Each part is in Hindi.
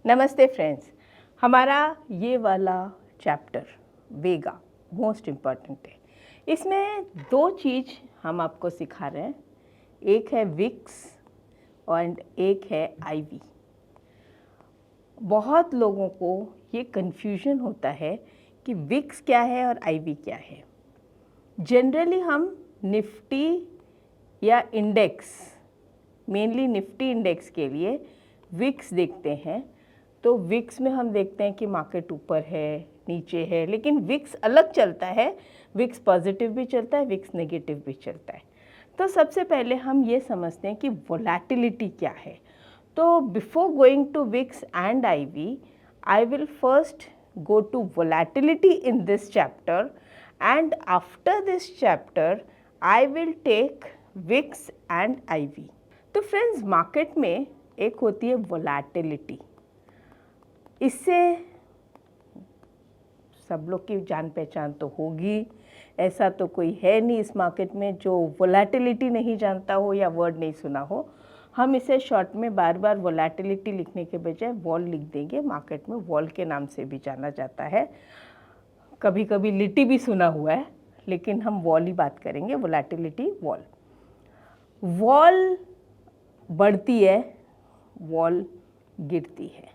नमस्ते फ्रेंड्स। हमारा ये वाला चैप्टर वेगा मोस्ट इम्पॉर्टेंट है। इसमें दो चीज़ हम आपको सिखा रहे हैं, एक है विक्स और एक है आईवी। बहुत लोगों को ये कन्फ्यूजन होता है कि विक्स क्या है और आईवी क्या है। जनरली हम निफ्टी या इंडेक्स, मेनली निफ्टी इंडेक्स के लिए विक्स देखते हैं। तो विक्स में हम देखते हैं कि मार्केट ऊपर है, नीचे है, लेकिन विक्स अलग चलता है। विक्स पॉजिटिव भी चलता है, विक्स नेगेटिव भी चलता है। तो सबसे पहले हम ये समझते हैं कि वोलेटिलिटी क्या है। तो before going to VIX and IV, I will first go to volatility in this chapter, and after this chapter I will take VIX and IV. तो फ्रेंड्स, मार्केट में एक होती है वोलेटिलिटी। इससे सब लोग की जान पहचान तो होगी, ऐसा तो कोई है नहीं इस मार्केट में जो वोलेटिलिटी नहीं जानता हो या वर्ड नहीं सुना हो। हम इसे शॉर्ट में बार बार वोलेटिलिटी लिखने के बजाय वॉल लिख देंगे। मार्केट में वॉल के नाम से भी जाना जाता है, कभी कभी लिटी भी सुना हुआ है, लेकिन हम वॉल ही बात करेंगे। Volatility wall. वॉल बढ़ती है, वॉल गिरती है।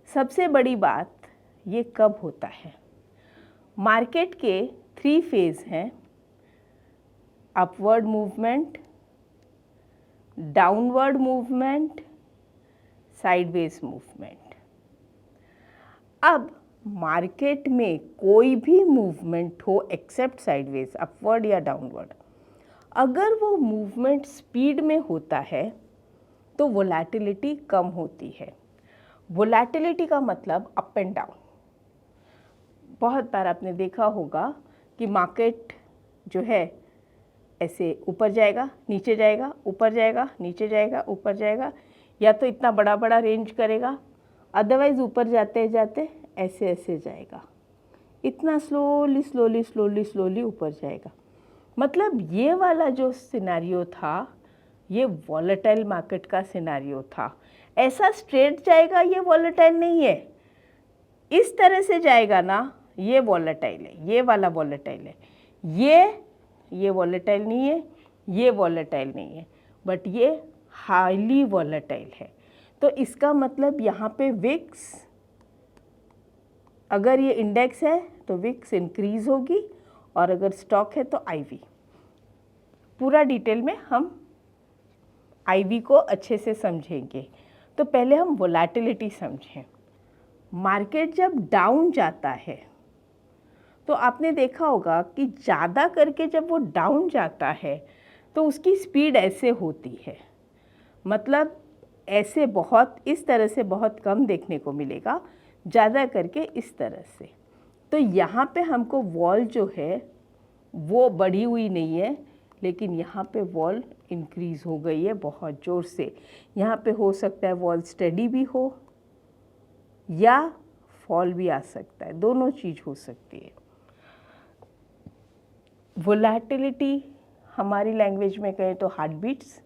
सबसे बड़ी बात ये कब होता है। मार्केट के 3 फेज हैं, upward movement, downward movement, sideways movement. अब मार्केट में कोई भी मूवमेंट हो एक्सेप्ट साइडवेज, अपवर्ड या डाउनवर्ड, अगर वो मूवमेंट स्पीड में होता है तो वोलेटिलिटी कम होती है। वोलेटिलिटी का मतलब अप एंड डाउन। बहुत बार आपने देखा होगा कि मार्केट जो है ऐसे ऊपर जाएगा, नीचे जाएगा, ऊपर जाएगा, नीचे जाएगा, ऊपर जाएगा, या तो इतना बड़ा बड़ा रेंज करेगा, अदरवाइज ऊपर जाते जाते ऐसे ऐसे जाएगा, इतना स्लोली स्लोली स्लोली स्लोली ऊपर जाएगा। मतलब ये वाला जो सिनेरियो था, ये वॉलेटाइल मार्केट का सिनेरियो था। ऐसा स्ट्रेट जाएगा ये वॉलेटाइल नहीं है, इस तरह से जाएगा ना, ये वॉलेटाइल है, ये वाला वॉलेटाइल है। ये वॉलेटाइल नहीं है, ये वॉलेटाइल नहीं है, बट ये हाईली वॉलेटाइल है। तो इसका मतलब यहाँ पे विक्स, अगर ये इंडेक्स है तो विक्स इंक्रीज होगी, और अगर स्टॉक है तो आईवी। पूरा डिटेल में हम आईवी को अच्छे से समझेंगे। तो पहले हम वोलेटिलिटी समझें। मार्केट जब डाउन जाता है तो आपने देखा होगा कि ज़्यादा करके जब वो डाउन जाता है तो उसकी स्पीड ऐसे होती है, मतलब ऐसे बहुत, इस तरह से बहुत कम देखने को मिलेगा, ज़्यादा करके इस तरह से। तो यहाँ पे हमको वॉल जो है वो बढ़ी हुई नहीं है, लेकिन यहाँ पे वॉल इंक्रीज़ हो गई है बहुत ज़ोर से। यहाँ पे हो सकता है वॉल स्टेडी भी हो या फॉल भी आ सकता है, दोनों चीज़ हो सकती है। वोलेटिलिटी हमारी लैंग्वेज में कहें तो हार्ट बीट्स।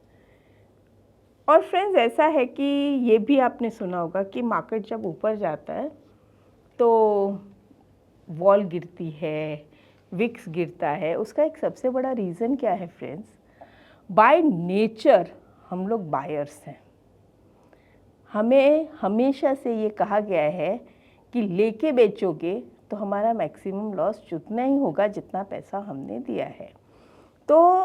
और फ्रेंड्स, ऐसा है कि ये भी आपने सुना होगा कि मार्केट जब ऊपर जाता है तो वॉल गिरती है, विक्स गिरता है। उसका एक सबसे बड़ा रीज़न क्या है फ्रेंड्स, बाय नेचर हम लोग बायर्स हैं। हमें हमेशा से ये कहा गया है कि लेके बेचोगे तो हमारा मैक्सिमम लॉस उतना ही होगा जितना पैसा हमने दिया है। तो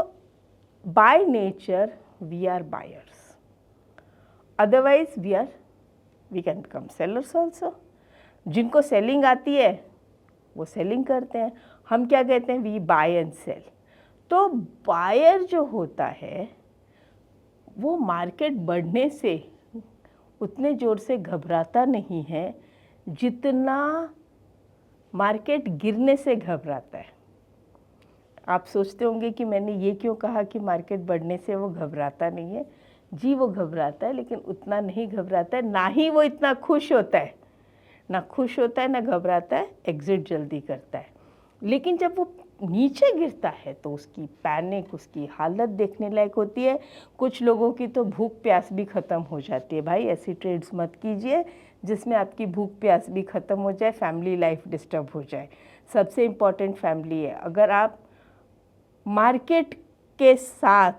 by nature we are buyers, otherwise we can become sellers also. जिनको सेलिंग आती है वो सेलिंग करते हैं। हम क्या कहते हैं, वी बाय एंड सेल। तो बायर जो होता है वो मार्केट बढ़ने से उतने ज़ोर से घबराता नहीं है जितना मार्केट गिरने से घबराता है। आप सोचते होंगे कि मैंने ये क्यों कहा कि मार्केट बढ़ने से वो घबराता नहीं है। जी, वो घबराता है, लेकिन उतना नहीं घबराता है, ना ही वो इतना खुश होता है, ना खुश होता है ना घबराता है, एग्जिट जल्दी करता है। लेकिन जब वो नीचे गिरता है तो उसकी पैनिक, उसकी हालत देखने लायक होती है। कुछ लोगों की तो भूख प्यास भी ख़त्म हो जाती है। भाई ऐसी ट्रेड्स मत कीजिए जिसमें आपकी भूख प्यास भी ख़त्म हो जाए, फैमिली लाइफ डिस्टर्ब हो जाए। सबसे इम्पॉर्टेंट फैमिली है। अगर आप मार्केट के साथ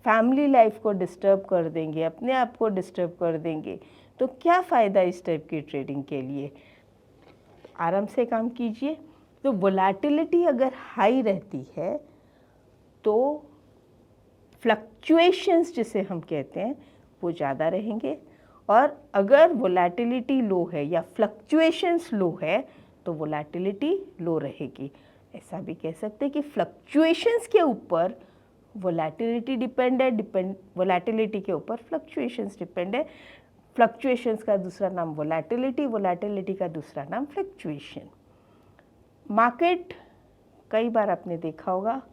फैमिली लाइफ को डिस्टर्ब कर देंगे, अपने आप को डिस्टर्ब कर देंगे, तो क्या फ़ायदा इस टाइप की ट्रेडिंग के लिए। आराम से काम कीजिए। तो वोलेटिलिटी अगर हाई रहती है तो फ्लक्चुएशंस जिसे हम कहते हैं वो ज़्यादा रहेंगे, और अगर वोलेटिलिटी लो है या फ्लक्चुएशंस लो है तो वोलेटिलिटी लो रहेगी। ऐसा भी कह सकते हैं कि फ्लक्चुएशंस के ऊपर वोलेटिलिटी डिपेंड है, वोलेटिलिटी के ऊपर फ्लक्चुएशंस डिपेंड है। फ्लक्चुएशंस का दूसरा नाम वोलेटिलिटी, वोलेटिलिटी का दूसरा नाम फ्लक्चुएशन। मार्केट कई बार आपने देखा होगा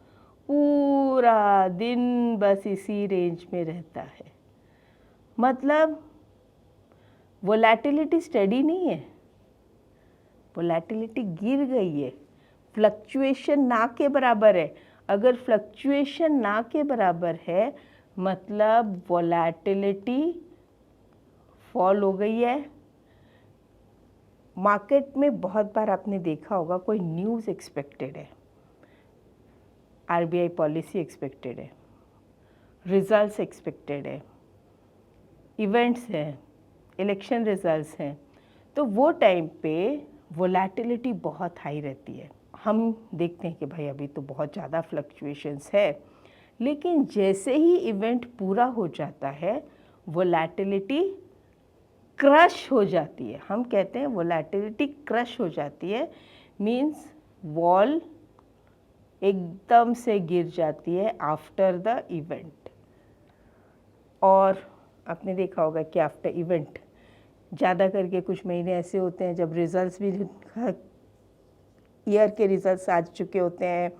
पूरा दिन बस इसी रेंज में रहता है, मतलब वोलेटिलिटी स्टेडी नहीं है, वोलेटिलिटी गिर गई है, फ्लक्चुएशन ना के बराबर है। अगर फ्लक्चुएशन ना के बराबर है मतलब वोलेटिलिटी फॉल हो गई है। मार्केट में बहुत बार आपने देखा होगा कोई न्यूज़ एक्सपेक्टेड है, आरबीआई पॉलिसी एक्सपेक्टेड है, रिजल्ट्स एक्सपेक्टेड है, इवेंट्स हैं, इलेक्शन रिजल्ट्स हैं, तो वो टाइम पे वोलेटिलिटी बहुत हाई रहती है। हम देखते हैं कि भाई अभी तो बहुत ज़्यादा फ्लक्चुएशंस है, लेकिन जैसे ही इवेंट पूरा हो जाता है वोलेटिलिटी क्रश हो जाती है। हम कहते हैं वोलेटिलिटी क्रश हो जाती है, मीन्स वॉल एकदम से गिर जाती है आफ्टर द इवेंट। और आपने देखा होगा कि आफ्टर इवेंट ज़्यादा करके कुछ महीने ऐसे होते हैं जब रिजल्ट्स भी ईयर के रिजल्ट्स आ चुके होते हैं,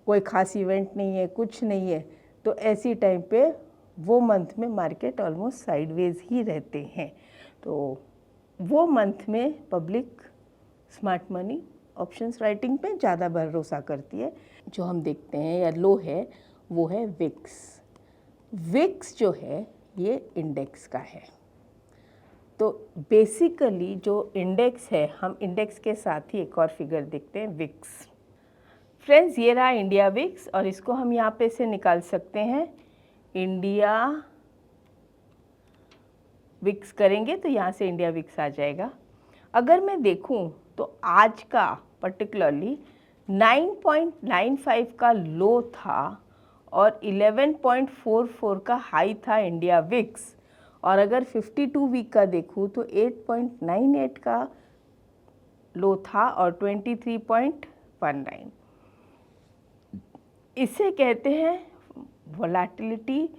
कोई ख़ास इवेंट नहीं है, कुछ नहीं है, तो ऐसी टाइम पे वो मंथ में मार्केट ऑलमोस्ट साइडवेज ही रहते हैं। तो वो मंथ में public smart money options writing पे ज़्यादा भरोसा करती है। जो हम देखते हैं या लो है वो है विक्स। विक्स जो है ये इंडेक्स का है। तो बेसिकली जो इंडेक्स है, हम इंडेक्स के साथ ही एक और फिगर देखते हैं, विक्स। फ्रेंड्स ये रहा इंडिया विक्स, और इसको हम यहाँ पे से निकाल सकते हैं। इंडिया विक्स करेंगे तो यहाँ से इंडिया विक्स आ जाएगा। अगर मैं देखूँ तो आज का पर्टिकुलरली 9.95 का लो था और 11.44 का हाई था इंडिया विक्स, और अगर 52 वीक का देखूँ तो 8.98 का लो था और 23.19। इसे कहते हैं वोलेटिलिटी।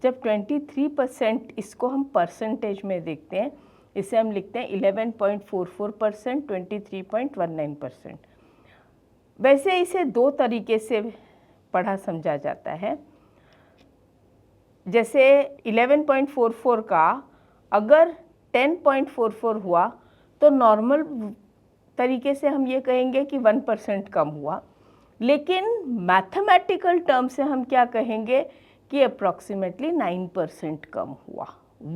जब 23%, इसको हम परसेंटेज में देखते हैं, इसे हम लिखते हैं 11.44%, 23.19%। वैसे इसे दो तरीके से पढ़ा समझा जाता है। जैसे 11.44 का अगर 10.44 हुआ तो नॉर्मल तरीके से हम ये कहेंगे कि 1% कम हुआ, लेकिन मैथमेटिकल टर्म से हम क्या कहेंगे कि अप्रॉक्सीमेटली 9% कम हुआ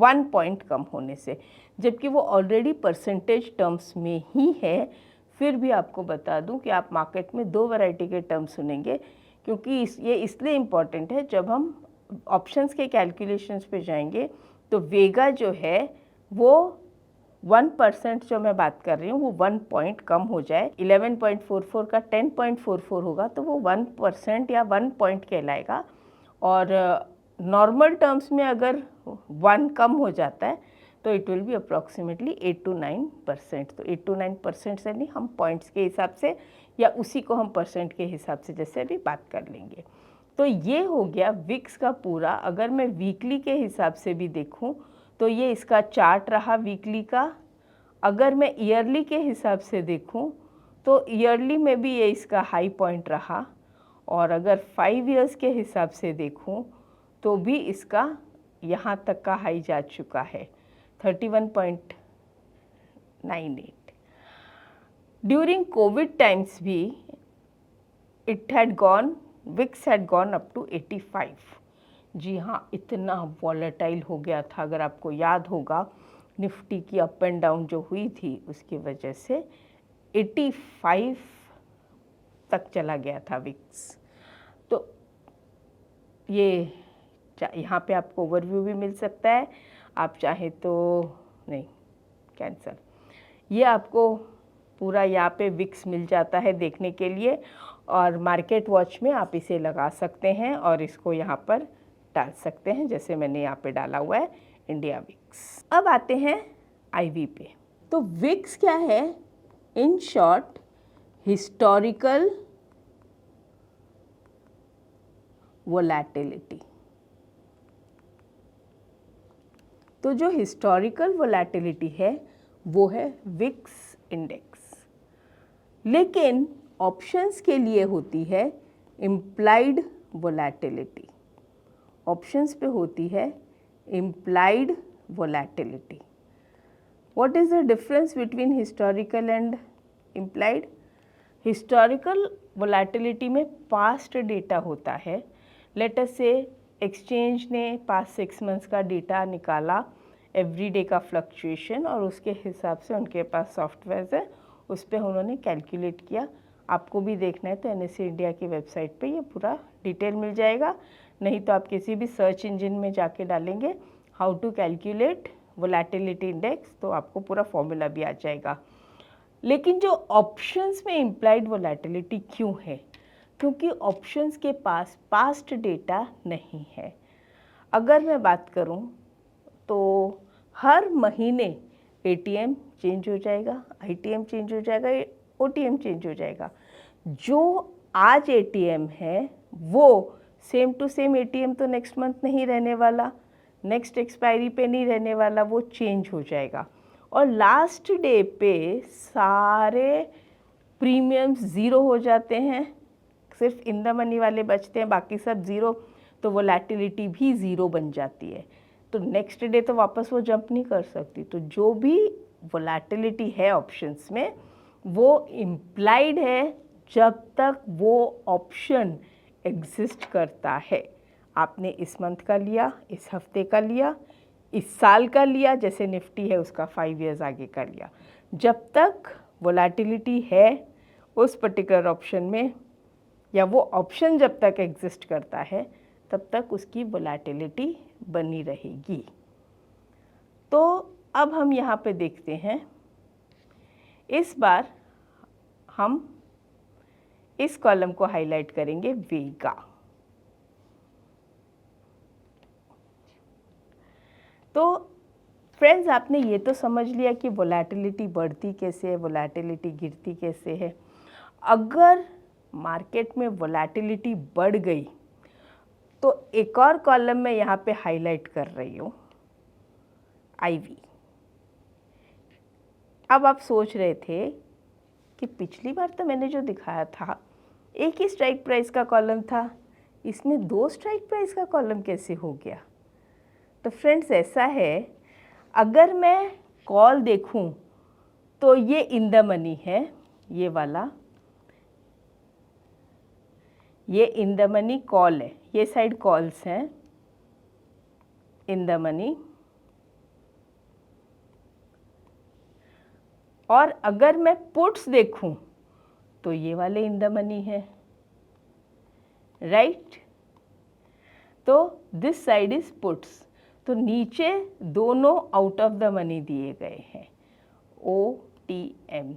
1 पॉइंट कम होने से, जबकि वो ऑलरेडी परसेंटेज टर्म्स में ही है। फिर भी आपको बता दूं कि आप मार्केट में दो वैरायटी के टर्म सुनेंगे, क्योंकि ये इसलिए इम्पॉर्टेंट है। जब हम ऑप्शंस के कैलकुलेशंस पे जाएंगे तो वेगा जो है वो 1% जो मैं बात कर रही हूँ वो 1 पॉइंट कम हो जाए। 11.44 का 10.44 होगा तो वो 1% या 1 पॉइंट कहलाएगा, और नॉर्मल टर्म्स में अगर 1 कम हो जाता है तो it will be approximately 8 to 9%। तो 8 to 9% से नहीं, हम पॉइंट्स के हिसाब से या उसी को हम परसेंट के हिसाब से जैसे अभी बात कर लेंगे। तो ये हो गया विक्स का पूरा। अगर मैं वीकली के हिसाब से भी देखूं तो ये इसका चार्ट रहा वीकली का। अगर मैं ईयरली के हिसाब से देखूं तो ईयरली में भी ये इसका हाई पॉइंट रहा, और अगर 5 इयर्स के हिसाब से देखूं तो भी इसका यहाँ तक का हाई जा चुका है 31.98। ड्यूरिंग कोविड टाइम्स भी it had gone, VIX had gone up to 85। जी हाँ, इतना वॉलेटाइल हो गया था। अगर आपको याद होगा निफ्टी की अप एंड डाउन जो हुई थी उसकी वजह से 85 तक चला गया था विक्स। तो ये यहाँ पे आपको ओवरव्यू भी मिल सकता है, आप चाहे तो नहीं, कैंसल। ये आपको पूरा यहाँ पे विक्स मिल जाता है देखने के लिए, और मार्केट वॉच में आप इसे लगा सकते हैं और इसको यहाँ पर डाल सकते हैं, जैसे मैंने यहाँ पे डाला हुआ है इंडिया विक्स। अब आते हैं आईवी पे। तो विक्स क्या है? In short, historical volatility. तो जो हिस्टोरिकल वोलैटिलिटी है वो है विक्स इंडेक्स, लेकिन ऑप्शंस के लिए होती है इम्प्लाइड वोलैटिलिटी। ऑप्शंस पे होती है implied volatility. What is the difference between historical and implied? Historical volatility में पास्ट डेटा होता है। लेट अस से एक्सचेंज ने पास्ट 6 मंथ्स का डेटा निकाला, एवरी डे का फ्लक्चुएशन, और उसके हिसाब से उनके पास सॉफ्टवेयर है, उस पर उन्होंने कैलकुलेट किया। आपको भी देखना है तो एनएससी इंडिया की वेबसाइट पे ये पूरा डिटेल मिल जाएगा, नहीं तो आप किसी भी सर्च इंजन में जाके डालेंगे how to calculate volatility index, तो आपको पूरा फॉर्मूला भी आ जाएगा। लेकिन जो ऑप्शंस में इम्प्लाइड वोलैटिलिटी क्यों है? क्योंकि ऑप्शंस के पास पास्ट डेटा नहीं है। अगर मैं बात करूं तो हर महीने एटीएम चेंज हो जाएगा, आईटीएम चेंज हो जाएगा, ओटीएम चेंज हो जाएगा। जो आज एटीएम है वो सेम टू सेम एटीएम तो नेक्स्ट मंथ नहीं रहने वाला, नेक्स्ट एक्सपायरी पे नहीं रहने वाला, वो चेंज हो जाएगा। और लास्ट डे पे सारे प्रीमियम्स ज़ीरो हो जाते हैं, सिर्फ इन द मनी वाले बचते हैं, बाकी सब ज़ीरो, तो वोलैटिलिटी भी ज़ीरो बन जाती है। तो नेक्स्ट डे तो वापस वो जंप नहीं कर सकती। तो जो भी वोलैटिलिटी है ऑप्शंस में वो इम्प्लाइड है जब तक वो ऑप्शन एग्जिस्ट करता है। आपने इस मंथ का लिया, इस हफ्ते का लिया, इस साल का लिया, जैसे निफ्टी है उसका 5 इयर्स आगे का लिया, जब तक वोलैटिलिटी है उस पर्टिकुलर ऑप्शन में, या वो ऑप्शन जब तक एग्जिस्ट करता है तब तक उसकी वोलैटिलिटी बनी रहेगी। तो अब हम यहाँ पे देखते हैं, इस बार हम इस कॉलम को हाईलाइट करेंगे वेगा। तो फ्रेंड्स, आपने ये तो समझ लिया कि वोलैटिलिटी बढ़ती कैसे है, वोलैटिलिटी गिरती कैसे है। अगर मार्केट में वोलैटिलिटी बढ़ गई तो एक और कॉलम में यहाँ पे हाईलाइट कर रही हूँ, आईवी। अब आप सोच रहे थे कि पिछली बार तो मैंने जो दिखाया था एक ही स्ट्राइक प्राइस का कॉलम था, इसमें 2 स्ट्राइक प्राइस का कॉलम कैसे हो गया? तो फ्रेंड्स, ऐसा है, अगर मैं कॉल देखूं तो ये इन द मनी है, ये वाला, ये इन द मनी कॉल है, ये साइड कॉल्स हैं इन द मनी। और अगर मैं पुट्स देखूं तो ये वाले इन द मनी है, राइट? तो दिस साइड इज पुट्स। तो नीचे दोनों आउट ऑफ द मनी दिए गए हैं, OTM।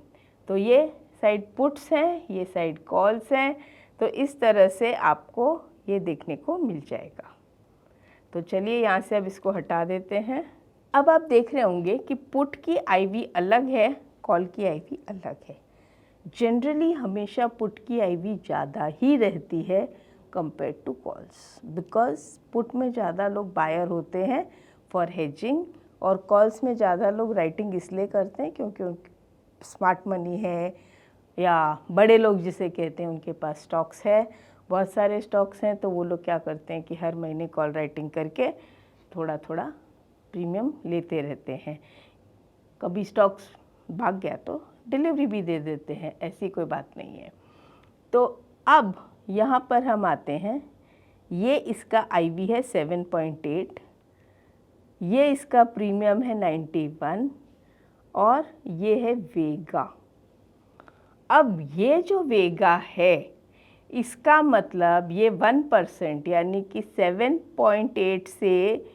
तो ये साइड पुट्स हैं, ये साइड कॉल्स हैं। तो इस तरह से आपको ये देखने को मिल जाएगा। तो चलिए यहाँ से अब इसको हटा देते हैं। अब आप देख रहे होंगे कि पुट की आईवी अलग है, कॉल की आईवी अलग है। जनरली हमेशा पुट की आईवी ज़्यादा ही रहती है compare to calls, because put में ज़्यादा लोग बायर होते हैं फॉर हेजिंग, और कॉल्स में ज़्यादा लोग राइटिंग इसलिए करते हैं क्योंकि स्मार्ट मनी है, या बड़े लोग जिसे कहते हैं उनके पास स्टॉक्स है, बहुत सारे स्टॉक्स हैं, तो वो लोग क्या करते हैं कि हर महीने कॉल राइटिंग करके थोड़ा थोड़ा प्रीमियम लेते रहते हैं। कभी स्टॉक्स भाग गया तो डिलीवरी भी दे देते हैं, ऐसी कोई बात नहीं है। तो अब यहाँ पर हम आते हैं, ये इसका IV है 7.8, ये इसका प्रीमियम है 91 और ये है वेगा। अब ये जो वेगा है इसका मतलब ये 1% यानी कि 7.8 से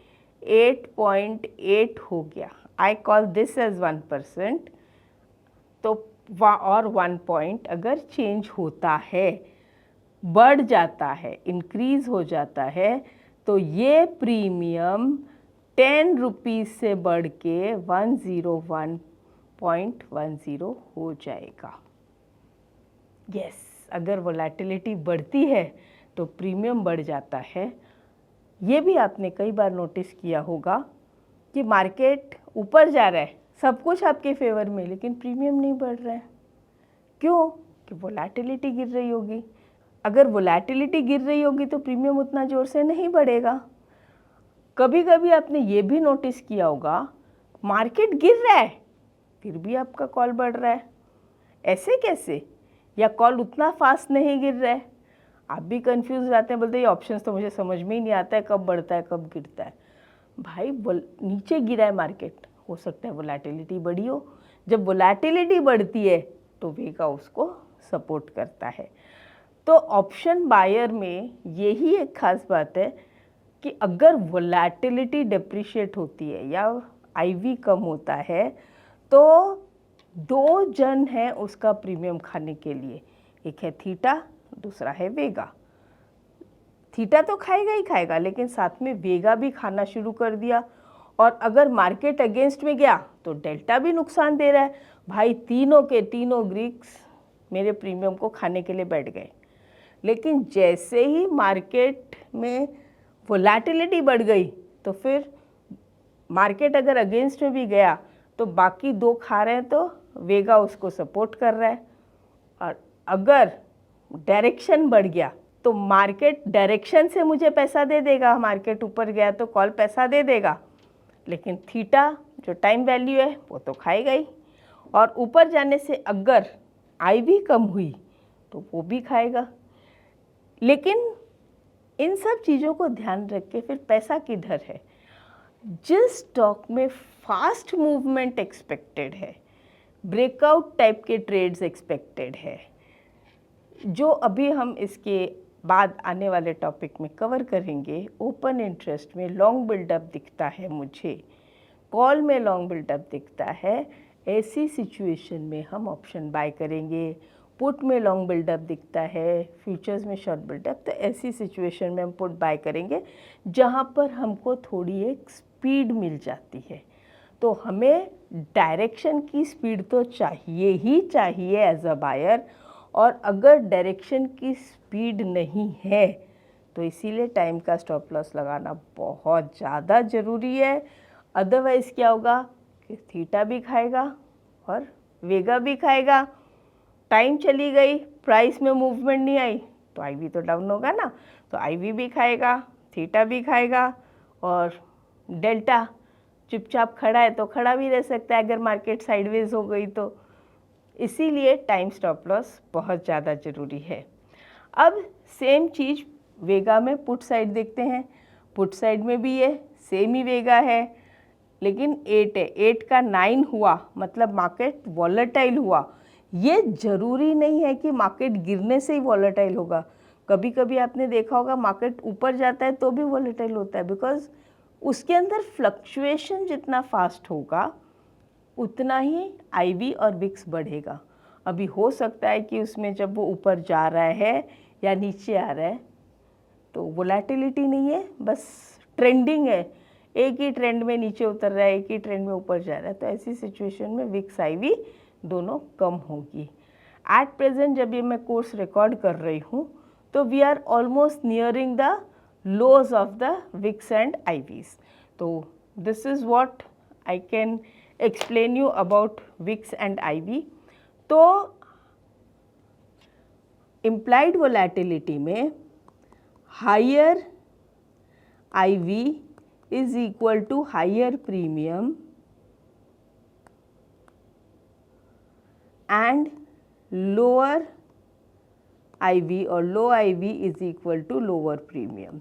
8.8 हो गया। I call this as 1%। तो और 1 पॉइंट अगर चेंज होता है, बढ़ जाता है, इंक्रीज हो जाता है, तो ये प्रीमियम 10 रुपीज़ से बढ़ के 101.10 हो जाएगा। यस, अगर वोलेटिलिटी बढ़ती है तो प्रीमियम बढ़ जाता है। ये भी आपने कई बार नोटिस किया होगा कि मार्केट ऊपर जा रहा है, सब कुछ आपके फेवर में, लेकिन प्रीमियम नहीं बढ़ रहा है। क्यों? कि वोलेटिलिटी गिर रही होगी। अगर वोलेटिलिटी गिर रही होगी तो प्रीमियम उतना ज़ोर से नहीं बढ़ेगा। कभी कभी आपने ये भी नोटिस किया होगा, मार्केट गिर रहा है फिर भी आपका कॉल बढ़ रहा है। ऐसे कैसे? या कॉल उतना फास्ट नहीं गिर रहा है। आप भी कंफ्यूज रहते हैं, बोलते ये ऑप्शंस तो मुझे समझ में ही नहीं आता है, कब बढ़ता है कब गिरता है। भाई नीचे गिरा है मार्केट, हो सकता है वोलेटिलिटी बढ़ी हो। जब वोलेटिलिटी बढ़ती है तो वेगा उसको सपोर्ट करता है। तो ऑप्शन बायर में यही एक खास बात है कि अगर वोलेटिलिटी डिप्रिशिएट होती है या IV कम होता है तो 2 जन हैं उसका प्रीमियम खाने के लिए, एक है थीटा, दूसरा है वेगा। थीटा तो खाएगा ही खाएगा, लेकिन साथ में वेगा भी खाना शुरू कर दिया। और अगर मार्केट अगेंस्ट में गया तो डेल्टा भी नुकसान दे रहा है। भाई तीनों के तीनों ग्रीक्स मेरे प्रीमियम को खाने के लिए बैठ गए। लेकिन जैसे ही मार्केट में वोलेटिलिटी बढ़ गई तो फिर मार्केट अगर अगेंस्ट में भी गया तो बाकी 2 खा रहे हैं तो वेगा उसको सपोर्ट कर रहा है। और अगर डायरेक्शन बढ़ गया तो मार्केट डायरेक्शन से मुझे पैसा दे देगा, मार्केट ऊपर गया तो कॉल पैसा दे देगा, लेकिन थीटा जो टाइम वैल्यू है वो तो खाएगा ही। और ऊपर जाने से अगर IV कम हुई तो वो भी खाएगा। लेकिन इन सब चीज़ों को ध्यान रख के फिर पैसा किधर है? जिस स्टॉक में फास्ट मूवमेंट एक्सपेक्टेड है, ब्रेकआउट टाइप के ट्रेड्स एक्सपेक्टेड है, जो अभी हम इसके बाद आने वाले टॉपिक में कवर करेंगे। ओपन इंटरेस्ट में लॉन्ग बिल्डअप दिखता है मुझे, कॉल में लॉन्ग बिल्डअप दिखता है, ऐसी सिचुएशन में हम ऑप्शन बाय करेंगे। पुट में लॉन्ग बिल्डअप दिखता है, फ्यूचर्स में शॉर्ट बिल्डअप, तो ऐसी सिचुएशन में हम पुट बाय करेंगे जहाँ पर हमको थोड़ी एक स्पीड मिल जाती है। तो हमें डायरेक्शन की स्पीड तो चाहिए ही चाहिए एज अ बायर, और अगर डायरेक्शन की स्पीड नहीं है तो इसीलिए टाइम का स्टॉप लॉस लगाना बहुत ज़्यादा ज़रूरी है। अदरवाइज़ क्या होगा कि थीटा भी खाएगा और वेगा भी खाएगा। टाइम चली गई, प्राइस में मूवमेंट नहीं आई तो IV तो डाउन होगा ना, तो IV भी खाएगा, थीटा भी खाएगा, और डेल्टा चुपचाप खड़ा है तो खड़ा भी रह सकता है अगर मार्केट साइडवेज हो गई तो। इसीलिए टाइम स्टॉप लॉस बहुत ज़्यादा ज़रूरी है। अब सेम चीज़ वेगा में पुट साइड देखते हैं। पुट साइड में भी ये सेम ही वेगा है, लेकिन 8 है, 8 का 9 हुआ मतलब मार्केट वॉलेटाइल हुआ। ये ज़रूरी नहीं है कि मार्केट गिरने से ही वॉलेटाइल होगा। कभी कभी आपने देखा होगा मार्केट ऊपर जाता है तो भी वॉलेटाइल होता है, बिकॉज उसके अंदर फ्लक्चुएशन जितना फास्ट होगा उतना ही IV और विक्स बढ़ेगा। अभी हो सकता है कि उसमें जब वो ऊपर जा रहा है या नीचे आ रहा है तो वोलेटिलिटी नहीं है, बस ट्रेंडिंग है, एक ही ट्रेंड में नीचे उतर रहा है, एक ही ट्रेंड में ऊपर जा रहा है, तो ऐसी सिचुएशन में विक्स IV दोनों कम होगी। एट प्रेजेंट जब ये मैं कोर्स रिकॉर्ड कर रही हूँ तो we are almost nearing the lows of the VIX and IVs। तो this is what I can explain you about VIX and IV। तो इम्प्लाइड वोलेटिलिटी में higher IV is equal to higher premium and lower IV और low IV is equal to lower premium.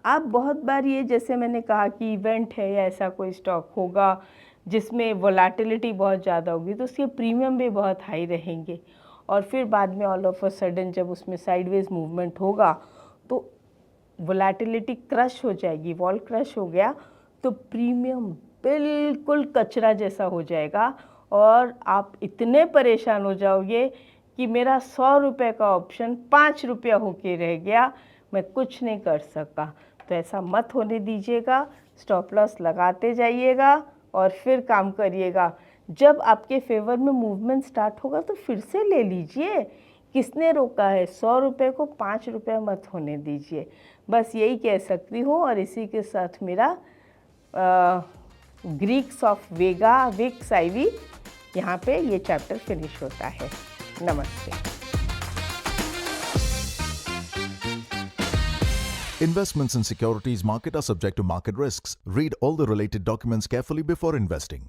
अब बहुत बार ये जैसे मैंने कहा कि इवेंट है या ऐसा कोई स्टॉक होगा जिसमें वोलेटिलिटी बहुत ज़्यादा होगी तो उसके प्रीमियम भी बहुत हाई रहेंगे और फिर बाद में ऑल ऑफ अ सडन जब उसमें साइडवेज मूवमेंट होगा तो वोलेटिलिटी क्रश हो जाएगी, वॉल क्रश हो गया तो प्रीमियम बिल्कुल कचरा जैसा हो जाएगा और आप इतने परेशान हो जाओगे कि मेरा 100 रुपये का ऑप्शन 5 रुपया होके रह गया, मैं कुछ नहीं कर सका। तो ऐसा मत होने दीजिएगा, स्टॉप लॉस लगाते जाइएगा और फिर काम करिएगा। जब आपके फेवर में मूवमेंट स्टार्ट होगा तो फिर से ले लीजिए, किसने रोका है? 100 रुपये को 5 रुपये मत होने दीजिए। बस यही कह सकती हूँ और इसी के साथ मेरा Greeks of vega VIX IV यहाँ पे ये चैप्टर फिनिश होता है। नमस्ते। Investments in securities market are subject to market risks. Read all the related documents carefully before investing.